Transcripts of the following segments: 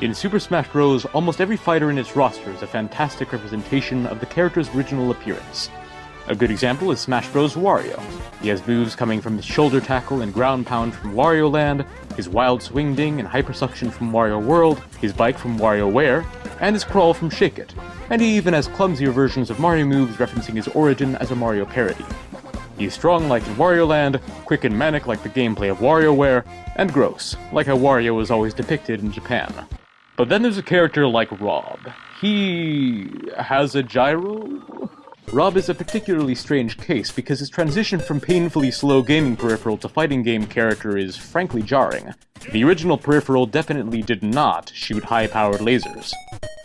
In Super Smash Bros., almost every fighter in its roster is a fantastic representation of the character's original appearance. A good example is Smash Bros. Wario. He has moves coming from his shoulder tackle and ground pound from Wario Land, his wild swing ding and hypersuction from Wario World, his bike from WarioWare, and his crawl from Shake It. And he even has clumsier versions of Mario moves referencing his origin as a Mario parody. He's strong like in Wario Land, quick and manic like the gameplay of WarioWare, and gross, like how Wario is always depicted in Japan. But then there's a character like R.O.B. He has a gyro? R.O.B is a particularly strange case because his transition from painfully slow gaming peripheral to fighting game character is frankly jarring. The original peripheral definitely did not shoot high-powered lasers.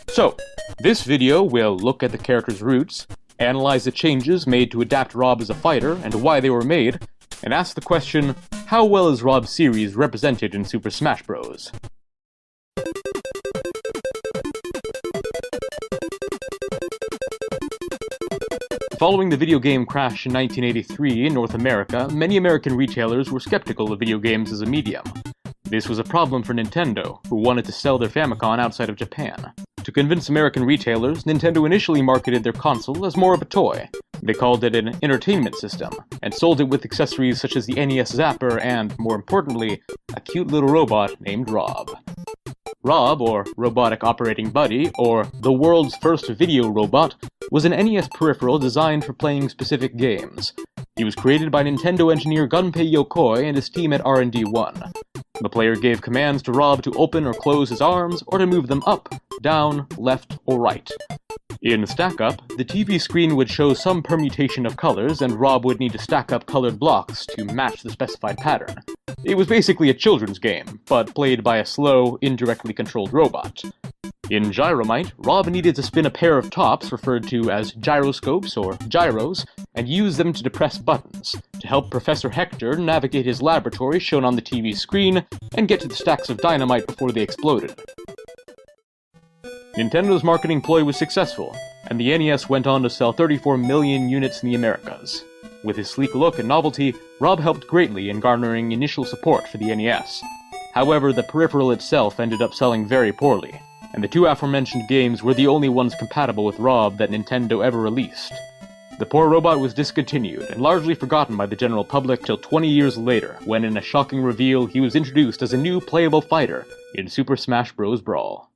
So, this video will look at the character's roots, analyze the changes made to adapt R.O.B as a fighter and why they were made, and ask the question, how well is R.O.B's series represented in Super Smash Bros? Following the video game crash in 1983 in North America, many American retailers were skeptical of video games as a medium. This was a problem for Nintendo, who wanted to sell their Famicom outside of Japan. To convince American retailers, Nintendo initially marketed their console as more of a toy. They called it an entertainment system, and sold it with accessories such as the NES Zapper and, more importantly, a cute little robot named R.O.B. R.O.B, or Robotic Operating Buddy, or the world's first video robot, was an NES peripheral designed for playing specific games. He was created by Nintendo engineer Gunpei Yokoi and his team at R&D 1. The player gave commands to R.O.B to open or close his arms, or to move them up, down, left, or right. In Stack Up, the TV screen would show some permutation of colors, and R.O.B would need to stack up colored blocks to match the specified pattern. It was basically a children's game, but played by a slow, indirectly controlled robot. In Gyromite, R.O.B needed to spin a pair of tops, referred to as gyroscopes or gyros, and use them to depress buttons, to help Professor Hector navigate his laboratory shown on the TV screen, and get to the stacks of dynamite before they exploded. Nintendo's marketing ploy was successful, and the NES went on to sell 34 million units in the Americas. With his sleek look and novelty, R.O.B helped greatly in garnering initial support for the NES. However, the peripheral itself ended up selling very poorly, and the two aforementioned games were the only ones compatible with R.O.B that Nintendo ever released. The poor robot was discontinued, and largely forgotten by the general public till 20 years later, when in a shocking reveal he was introduced as a new playable fighter in Super Smash Bros. Brawl.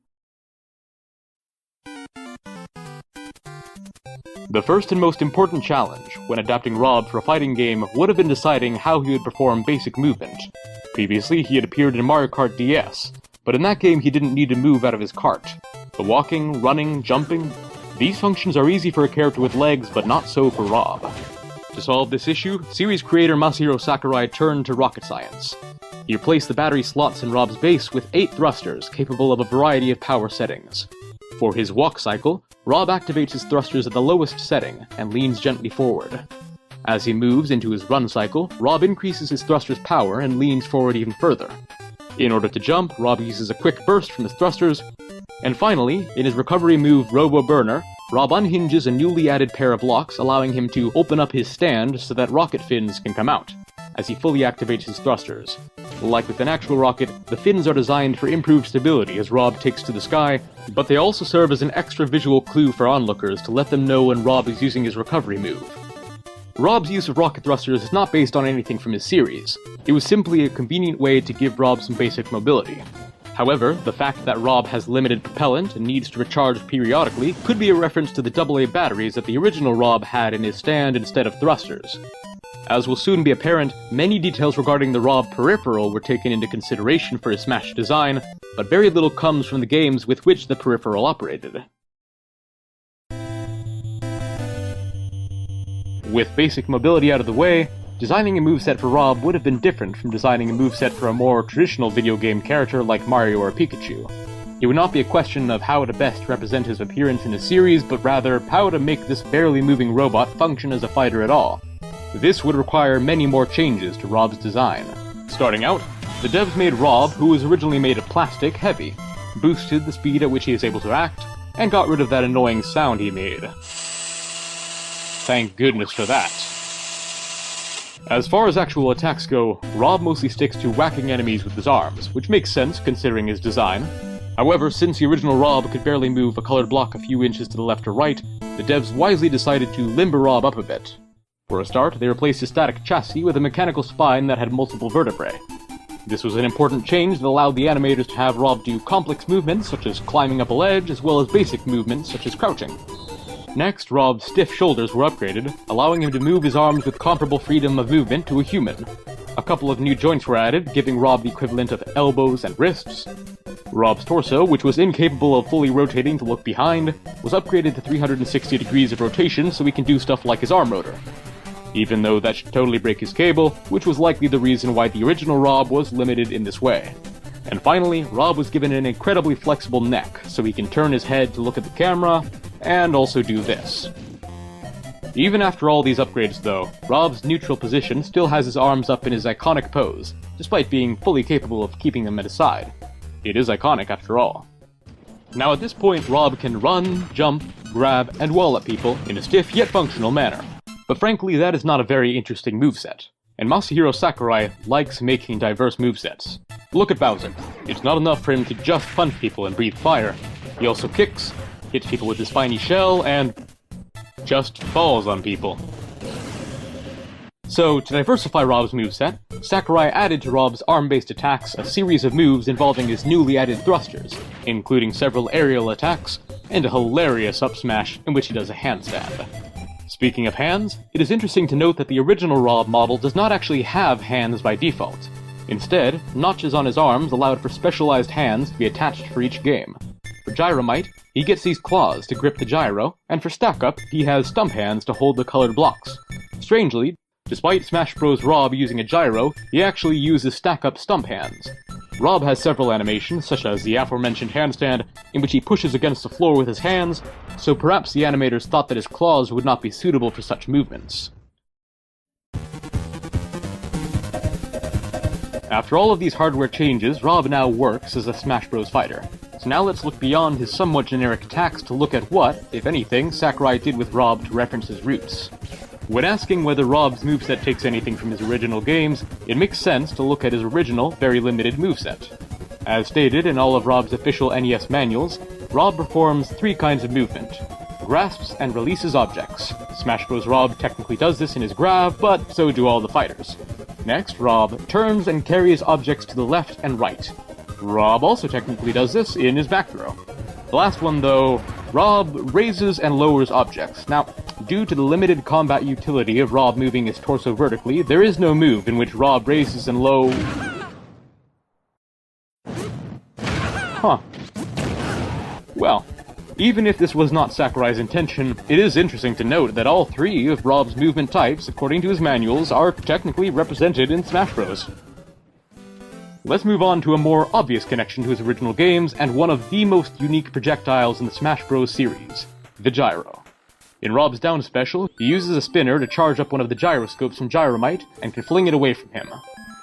The first and most important challenge, when adapting R.O.B for a fighting game, would have been deciding how he would perform basic movement. Previously, he had appeared in Mario Kart DS, but in that game he didn't need to move out of his cart. The walking, running, jumping, these functions are easy for a character with legs, but not so for R.O.B. To solve this issue, series creator Masahiro Sakurai turned to rocket science. He replaced the battery slots in R.O.B's base with 8 thrusters, capable of a variety of power settings. For his walk cycle, R.O.B activates his thrusters at the lowest setting, and leans gently forward. As he moves into his run cycle, R.O.B increases his thrusters' power and leans forward even further. In order to jump, R.O.B uses a quick burst from his thrusters, and finally, in his recovery move Robo Burner, R.O.B unhinges a newly added pair of locks, allowing him to open up his stand so that rocket fins can come out, as he fully activates his thrusters. Like with an actual rocket, the fins are designed for improved stability as R.O.B takes to the sky, but they also serve as an extra visual clue for onlookers to let them know when R.O.B is using his recovery move. R.O.B's use of rocket thrusters is not based on anything from his series. It was simply a convenient way to give R.O.B some basic mobility. However, the fact that R.O.B has limited propellant and needs to recharge periodically could be a reference to the AA batteries that the original R.O.B had in his stand instead of thrusters. As will soon be apparent, many details regarding the R.O.B peripheral were taken into consideration for his Smash design, but very little comes from the games with which the peripheral operated. With basic mobility out of the way, designing a moveset for R.O.B would have been different from designing a moveset for a more traditional video game character like Mario or Pikachu. It would not be a question of how to best represent his appearance in a series, but rather how to make this barely moving robot function as a fighter at all. This would require many more changes to R.O.B's design. Starting out, the devs made R.O.B, who was originally made of plastic, heavy, boosted the speed at which he is able to act, and got rid of that annoying sound he made. Thank goodness for that. As far as actual attacks go, R.O.B mostly sticks to whacking enemies with his arms, which makes sense considering his design. However, since the original R.O.B could barely move a colored block a few inches to the left or right, the devs wisely decided to limber R.O.B up a bit. For a start, they replaced his static chassis with a mechanical spine that had multiple vertebrae. This was an important change that allowed the animators to have R.O.B do complex movements such as climbing up a ledge, as well as basic movements such as crouching. Next, R.O.B's stiff shoulders were upgraded, allowing him to move his arms with comparable freedom of movement to a human. A couple of new joints were added, giving R.O.B the equivalent of elbows and wrists. R.O.B's torso, which was incapable of fully rotating to look behind, was upgraded to 360 degrees of rotation so he can do stuff like his arm rotor. Even though that should totally break his cable, which was likely the reason why the original R.O.B was limited in this way. And finally, R.O.B was given an incredibly flexible neck, so he can turn his head to look at the camera, and also do this. Even after all these upgrades though, R.O.B's neutral position still has his arms up in his iconic pose, despite being fully capable of keeping them at his side. It is iconic after all. Now at this point, R.O.B can run, jump, grab, and wall at people in a stiff yet functional manner. But frankly, that is not a very interesting moveset, and Masahiro Sakurai likes making diverse movesets. Look at Bowser. It's not enough for him to just punch people and breathe fire. He also kicks, hits people with his spiny shell, and just falls on people. So, to diversify R.O.B's moveset, Sakurai added to R.O.B's arm-based attacks a series of moves involving his newly added thrusters, including several aerial attacks, and a hilarious up-smash in which he does a handstand. Speaking of hands, it is interesting to note that the original R.O.B model does not actually have hands by default. Instead, notches on his arms allowed for specialized hands to be attached for each game. For Gyromite, he gets these claws to grip the gyro, and for Stack Up, he has stump hands to hold the colored blocks. Strangely, despite Smash Bros. R.O.B using a gyro, he actually uses Stack Up stump hands. R.O.B has several animations, such as the aforementioned handstand, in which he pushes against the floor with his hands, so perhaps the animators thought that his claws would not be suitable for such movements. After all of these hardware changes, R.O.B now works as a Smash Bros. Fighter. So now let's look beyond his somewhat generic attacks to look at what, if anything, Sakurai did with R.O.B to reference his roots. When asking whether R.O.B's moveset takes anything from his original games, it makes sense to look at his original, very limited moveset. As stated in all of R.O.B's official NES manuals, R.O.B performs three kinds of movement: grasps and releases objects. Smash Bros. R.O.B technically does this in his grab, but so do all the fighters. Next, R.O.B turns and carries objects to the left and right. R.O.B also technically does this in his back throw. The last one though, R.O.B raises and lowers objects. Now, due to the limited combat utility of R.O.B moving his torso vertically, there is no move in which R.O.B raises and Well, even if this was not Sakurai's intention, it is interesting to note that all three of R.O.B's movement types, according to his manuals, are technically represented in Smash Bros. Let's move on to a more obvious connection to his original games, and one of the most unique projectiles in the Smash Bros. Series, the gyro. In R.O.B's Down Special, he uses a spinner to charge up one of the gyroscopes from Gyromite, and can fling it away from him.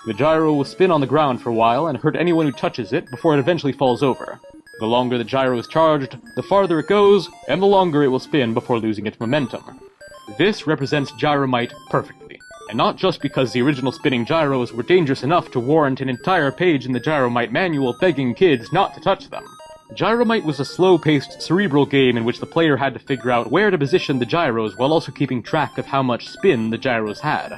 The gyro will spin on the ground for a while and hurt anyone who touches it before it eventually falls over. The longer the gyro is charged, the farther it goes, and the longer it will spin before losing its momentum. This represents Gyromite perfectly, and not just because the original spinning gyros were dangerous enough to warrant an entire page in the Gyromite manual begging kids not to touch them. Gyromite was a slow-paced, cerebral game in which the player had to figure out where to position the gyros while also keeping track of how much spin the gyros had.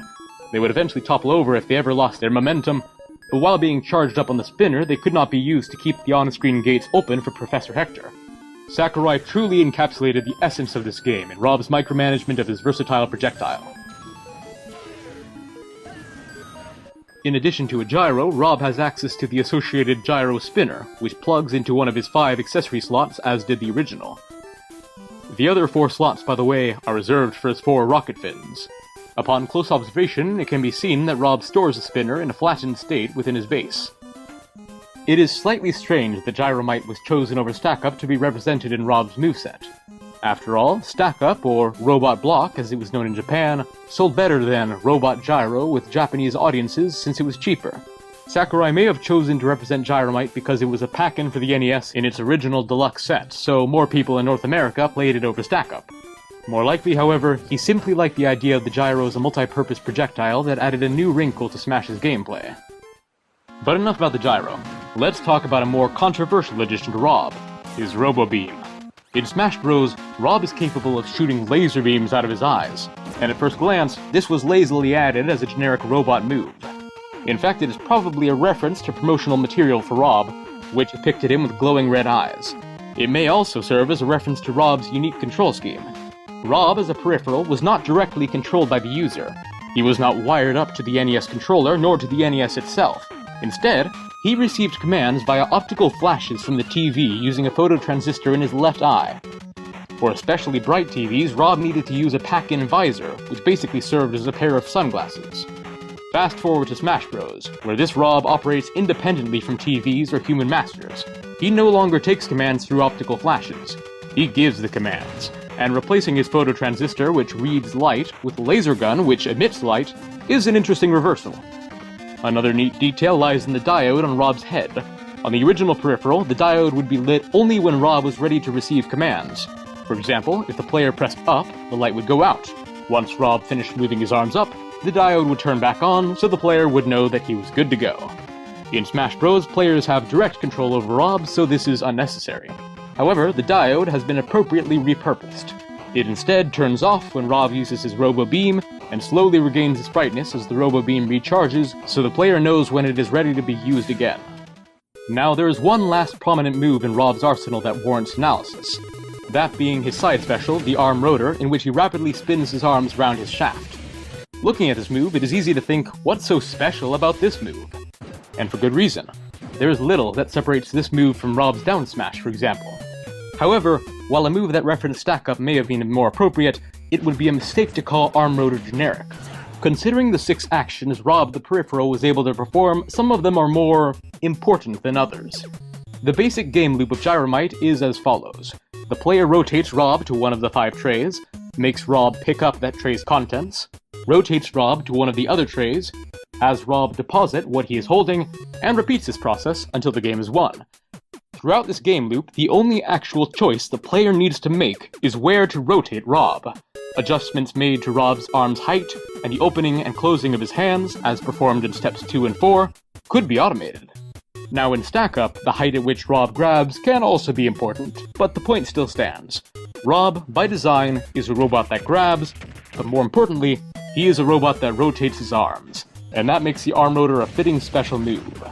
They would eventually topple over if they ever lost their momentum, but while being charged up on the spinner, they could not be used to keep the on-screen gates open for Professor Hector. Sakurai truly encapsulated the essence of this game in R.O.B's micromanagement of his versatile projectile. In addition to a gyro, R.O.B has access to the associated gyro spinner, which plugs into one of his 5 accessory slots, as did the original. The other 4 slots, by the way, are reserved for his 4 rocket fins. Upon close observation, it can be seen that R.O.B stores the spinner in a flattened state within his base. It is slightly strange that Gyromite was chosen over Stack Up to be represented in R.O.B's moveset. After all, Stack Up, or Robot Block as it was known in Japan, sold better than Robot Gyro with Japanese audiences since it was cheaper. Sakurai may have chosen to represent Gyromite because it was a pack-in for the NES in its original deluxe set, so more people in North America played it over Stack Up. More likely, however, he simply liked the idea of the gyro as a multi-purpose projectile that added a new wrinkle to Smash's gameplay. But enough about the gyro. let's talk about a more controversial addition to R.O.B, his Robo-Beam. In Smash Bros., R.O.B is capable of shooting laser beams out of his eyes, and at first glance, this was lazily added as a generic robot move. In fact, it is probably a reference to promotional material for R.O.B, which depicted him with glowing red eyes. It may also serve as a reference to R.O.B's unique control scheme. R.O.B as a peripheral was not directly controlled by the user. He was not wired up to the NES controller nor to the NES itself. Instead, he received commands via optical flashes from the TV using a phototransistor in his left eye. For especially bright TVs, R.O.B needed to use a pack-in visor, which basically served as a pair of sunglasses. Fast forward to Smash Bros., where this R.O.B operates independently from TVs or human masters. He no longer takes commands through optical flashes. He gives the commands, and replacing his phototransistor, which reads light, with a laser gun, which emits light, is an interesting reversal. Another neat detail lies in the diode on R.O.B's head. On the original peripheral, the diode would be lit only when R.O.B was ready to receive commands. For example, if the player pressed up, the light would go out. Once R.O.B finished moving his arms up, the diode would turn back on, so the player would know that he was good to go. In Smash Bros., players have direct control over R.O.B, so this is unnecessary. However, the diode has been appropriately repurposed. It instead turns off when R.O.B uses his Robo-Beam, and slowly regains its brightness as the Robo-Beam recharges, so the player knows when it is ready to be used again. Now there is one last prominent move in R.O.B's arsenal that warrants analysis. That being his side special, the arm rotor, in which he rapidly spins his arms round his shaft. Looking at this move, it is easy to think, what's so special about this move? And for good reason. There is little that separates this move from R.O.B's down smash, for example. However, while a move that referenced stack-up may have been more appropriate, it would be a mistake to call arm rotor generic. Considering the 6 actions R.O.B the peripheral was able to perform, some of them are more important than others. The basic game loop of Gyromite is as follows. The player rotates R.O.B to one of the 5 trays, makes R.O.B pick up that tray's contents, rotates R.O.B to one of the other trays, has R.O.B deposit what he is holding, and repeats this process until the game is won. Throughout this game loop, the only actual choice the player needs to make is where to rotate R.O.B. Adjustments made to R.O.B's arm's height, and the opening and closing of his hands, as performed in steps 2 and 4, could be automated. Now in stack-up, the height at which R.O.B grabs can also be important, but the point still stands. R.O.B, by design, is a robot that grabs, but more importantly, he is a robot that rotates his arms, and that makes the arm rotor a fitting special move.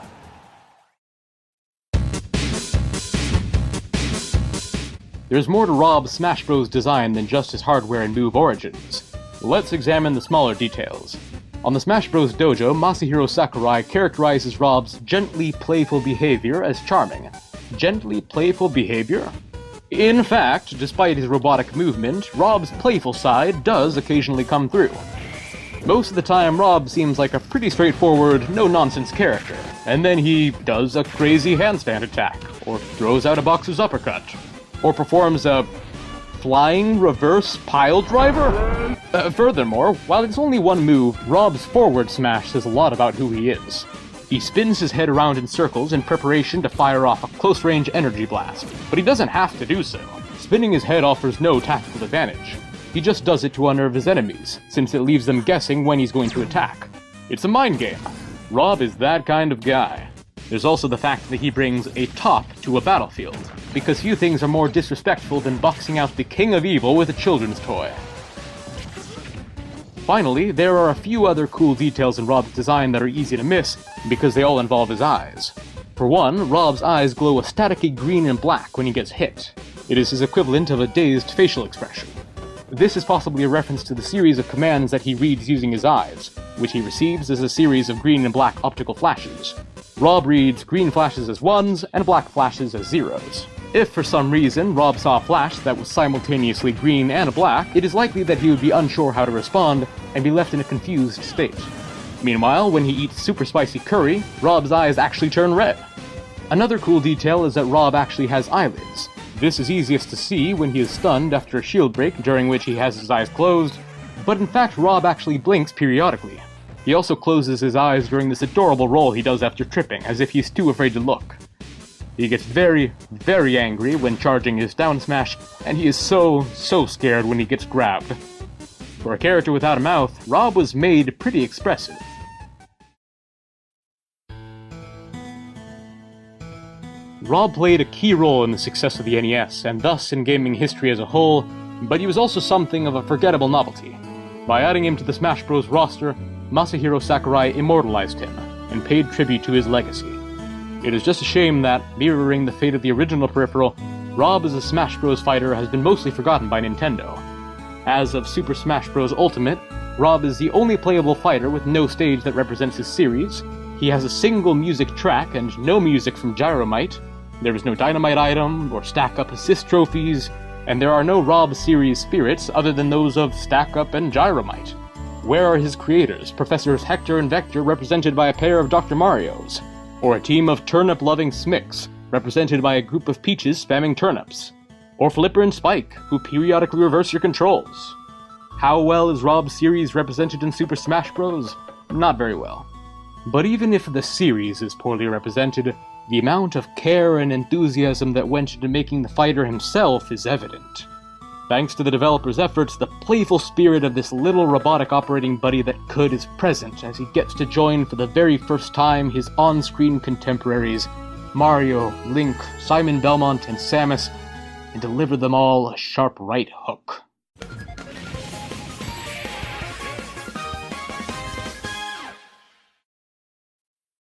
There's more to R.O.B's Smash Bros. Design than just his hardware and move origins. Let's examine the smaller details. On the Smash Bros. Dojo, Masahiro Sakurai characterizes R.O.B's gently playful behavior as charming. Gently playful behavior? In fact, despite his robotic movement, R.O.B's playful side does occasionally come through. Most of the time, R.O.B seems like a pretty straightforward, no-nonsense character, and then he does a crazy handstand attack, or throws out a boxer's uppercut, or performs a flying reverse pile driver? Furthermore, while it's only one move, R.O.B's forward smash says a lot about who he is. He spins his head around in circles in preparation to fire off a close-range energy blast, but he doesn't have to do so. Spinning his head offers no tactical advantage. He just does it to unnerve his enemies, since it leaves them guessing when he's going to attack. It's a mind game. R.O.B is that kind of guy. There's also the fact that he brings a top to a battlefield, because few things are more disrespectful than boxing out the king of evil with a children's toy. Finally, there are a few other cool details in R.O.B's design that are easy to miss, because they all involve his eyes. For one, R.O.B's eyes glow a staticky green and black when he gets hit. It is his equivalent of a dazed facial expression. This is possibly a reference to the series of commands that he reads using his eyes, which he receives as a series of green and black optical flashes. R.O.B reads green flashes as 1s and black flashes as 0s. If for some reason R.O.B saw a flash that was simultaneously green and black, it is likely that he would be unsure how to respond and be left in a confused state. Meanwhile, when he eats super spicy curry, R.O.B's eyes actually turn red. Another cool detail is that R.O.B actually has eyelids. This is easiest to see when he is stunned after a shield break during which he has his eyes closed, but in fact R.O.B actually blinks periodically. He also closes his eyes during this adorable roll he does after tripping, as if he's too afraid to look. He gets very, very angry when charging his down smash, and he is so scared when he gets grabbed. For a character without a mouth, R.O.B was made pretty expressive. Rob played a key role in the success of the NES, and thus in gaming history as a whole, but he was also something of a forgettable novelty. By adding him to the Smash Bros. Roster, Masahiro Sakurai immortalized him, and paid tribute to his legacy. It is just a shame that, mirroring the fate of the original Peripheral, Rob as a Smash Bros. Fighter has been mostly forgotten by Nintendo. As of Super Smash Bros. Ultimate, Rob is the only playable fighter with no stage that represents his series. He has a single music track and no music from Gyromite. There is no dynamite item or stack up assist trophies, and there are no Rob series spirits other than those of Stack Up and Gyromite. Where are his creators, Professors Hector and Vector represented by a pair of Dr. Marios, or a team of turnip-loving Smicks represented by a group of Peaches spamming turnips, or Flipper and Spike who periodically reverse your controls? How well is Rob's series represented in Super Smash Bros? Not very well. But even if the series is poorly represented, the amount of care and enthusiasm that went into making the fighter himself is evident. Thanks to the developers' efforts, the playful spirit of this little robotic operating buddy that could is present as he gets to join for the very first time his on-screen contemporaries, Mario, Link, Simon Belmont, and Samus, and deliver them all a sharp right hook.